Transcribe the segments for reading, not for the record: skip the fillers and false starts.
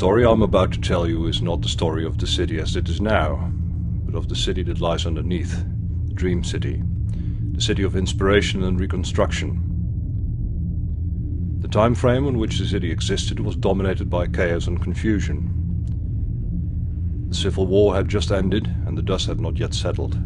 story I'm about to tell you is not the story of the city as it is now, but of the city that lies underneath, the Dream City, the city of inspiration and reconstruction. The time frame on which the city existed was dominated by chaos and confusion. The Civil War had just ended and the dust had not yet settled.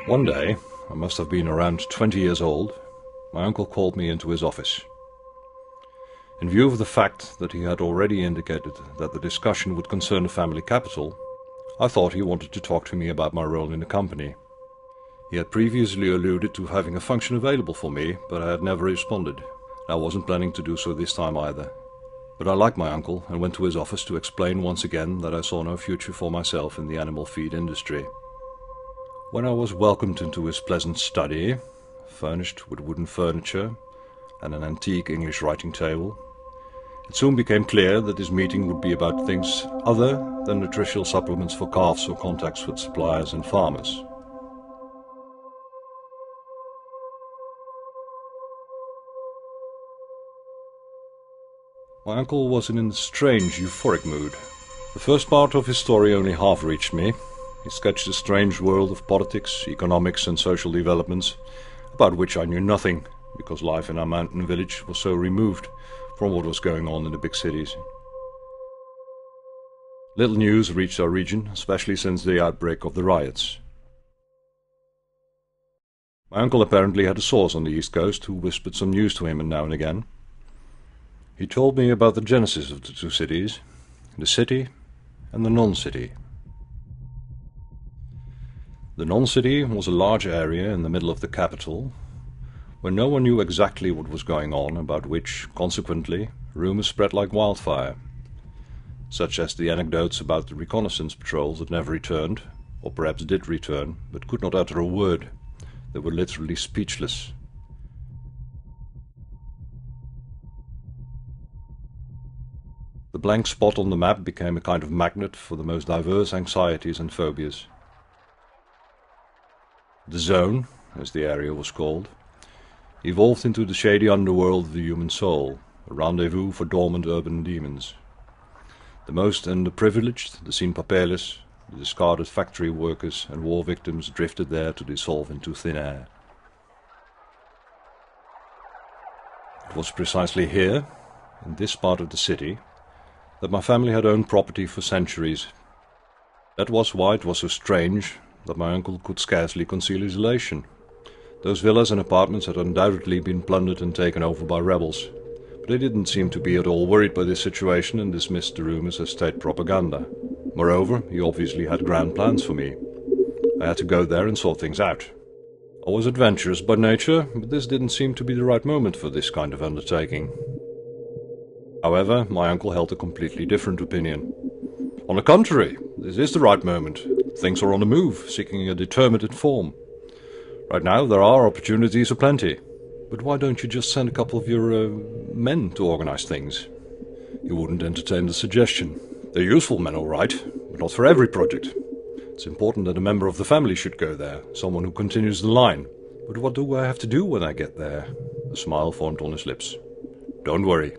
One day, I must have been around 20 years old, my uncle called me into his office. In view of the fact that he had already indicated that the discussion would concern the family capital, I thought he wanted to talk to me about my role in the company. He had previously alluded to having a function available for me, but I had never responded. I wasn't planning to do so this time either. But I liked my uncle and went to his office to explain once again that I saw no future for myself in the animal feed industry. When I was welcomed into his pleasant study, furnished with wooden furniture and an antique English writing table, it soon became clear that this meeting would be about things other than nutritional supplements for calves or contacts with suppliers and farmers. My uncle was in a strange, euphoric mood. The first part of his story only half reached me. He sketched a strange world of politics, economics and social developments, about which I knew nothing, because life in our mountain village was so removed from what was going on in the big cities. Little news reached our region, especially since the outbreak of the riots. My uncle apparently had a source on the East Coast who whispered some news to him now and again. He told me about the genesis of the two cities, the city and the non-city. The non-city was a large area in the middle of the capital, where no one knew exactly what was going on, about which, consequently, rumors spread like wildfire, such as the anecdotes about the reconnaissance patrols that never returned, or perhaps did return, but could not utter a word. They were literally speechless. The blank spot on the map became a kind of magnet for the most diverse anxieties and phobias. The zone, as the area was called, evolved into the shady underworld of the human soul, a rendezvous for dormant urban demons. The most underprivileged, the sin papeles, the discarded factory workers and war victims drifted there to dissolve into thin air. It was precisely here, in this part of the city, that my family had owned property for centuries. That was why it was so strange that my uncle could scarcely conceal his elation. Those villas and apartments had undoubtedly been plundered and taken over by rebels, but they didn't seem to be at all worried by this situation and dismissed the rumors as state propaganda. Moreover, he obviously had grand plans for me. I had to go there and sort things out. I was adventurous by nature, but this didn't seem to be the right moment for this kind of undertaking. However, my uncle held a completely different opinion. On the contrary, this is the right moment. Things are on the move, seeking a determinate form. Right now there are opportunities aplenty. But why don't you just send a couple of your men to organize things? He wouldn't entertain the suggestion. They're useful men, all right, but not for every project. It's important that a member of the family should go there, someone who continues the line. But what do I have to do when I get there? A smile formed on his lips. Don't worry.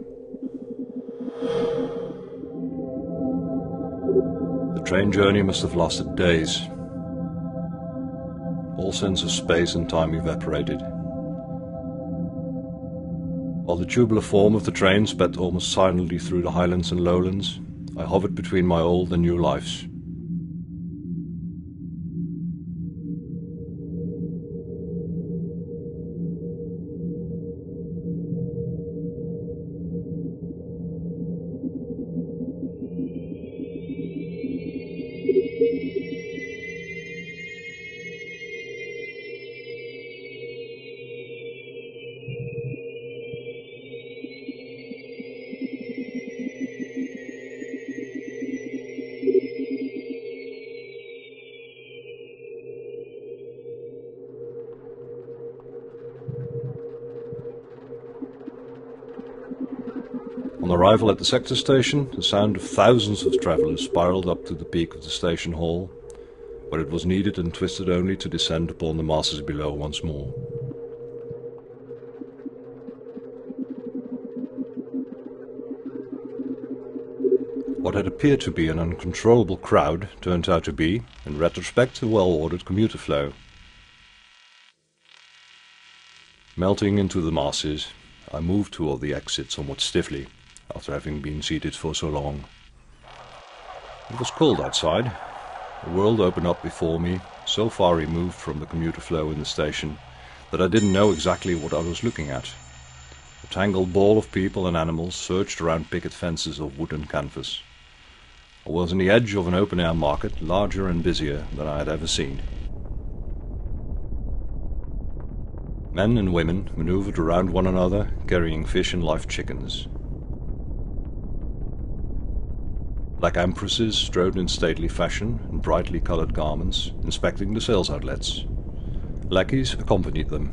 The train journey must have lasted days. All sense of space and time evaporated. While the tubular form of the train sped almost silently through the highlands and lowlands, I hovered between my old and new lives. On arrival at the sector station, the sound of thousands of travellers spiraled up to the peak of the station hall, where it was needed and twisted only to descend upon the masses below once more. What had appeared to be an uncontrollable crowd turned out to be, in retrospect, a well-ordered commuter flow. Melting into the masses, I moved toward the exit somewhat stiffly, after having been seated for so long. It was cold outside. The world opened up before me, so far removed from the commuter flow in the station that I didn't know exactly what I was looking at. A tangled ball of people and animals surged around picket fences of wood and canvas. I was on the edge of an open-air market, larger and busier than I had ever seen. Men and women maneuvered around one another, carrying fish and live chickens. Black empresses strode in stately fashion in brightly colored garments, inspecting the sales outlets. Lackeys accompanied them,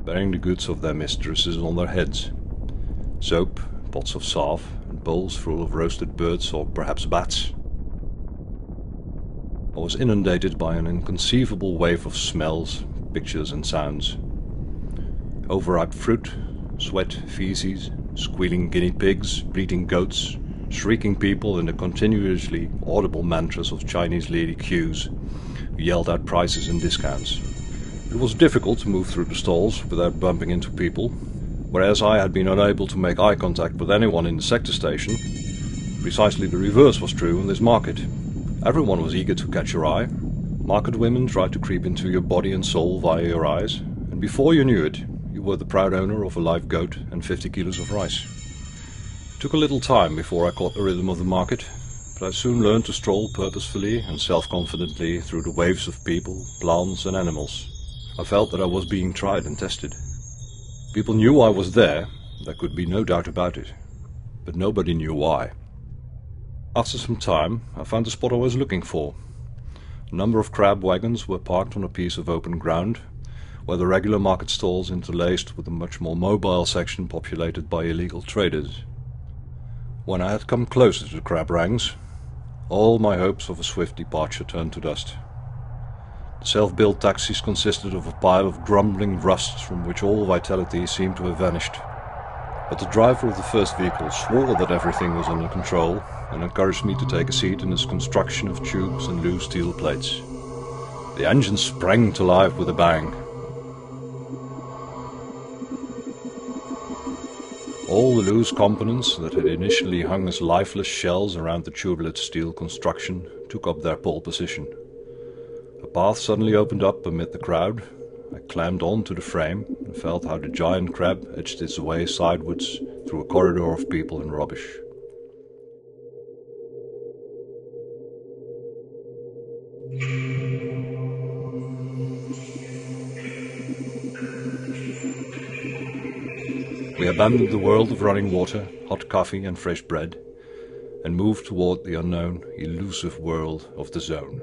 bearing the goods of their mistresses on their heads. Soap, pots of salve, and bowls full of roasted birds or perhaps bats. I was inundated by an inconceivable wave of smells, pictures and sounds. Overripe fruit, sweat, feces, squealing guinea pigs, bleating goats, shrieking people and the continuously audible mantras of Chinese lady queues who yelled out prices and discounts. It was difficult to move through the stalls without bumping into people. Whereas I had been unable to make eye contact with anyone in the sector station, precisely the reverse was true in this market. Everyone was eager to catch your eye. Market women tried to creep into your body and soul via your eyes, and before you knew it, you were the proud owner of a live goat and 50 kilos of rice. It took a little time before I caught the rhythm of the market, but I soon learned to stroll purposefully and self-confidently through the waves of people, plants and animals. I felt that I was being tried and tested. People knew I was there could be no doubt about it, but nobody knew why. After some time, I found the spot I was looking for. A number of crab wagons were parked on a piece of open ground, where the regular market stalls interlaced with a much more mobile section populated by illegal traders. When I had come closer to the crab ranks, all my hopes of a swift departure turned to dust. The self-built taxis consisted of a pile of grumbling rusts from which all vitality seemed to have vanished. But the driver of the first vehicle swore that everything was under control and encouraged me to take a seat in his construction of tubes and loose steel plates. The engine sprang to life with a bang. All the loose components that had initially hung as lifeless shells around the tubular steel construction took up their pole position. A path suddenly opened up amid the crowd. I climbed onto the frame and felt how the giant crab edged its way sideways through a corridor of people and rubbish. We abandoned the world of running water, hot coffee and fresh bread, and moved toward the unknown, elusive world of the zone.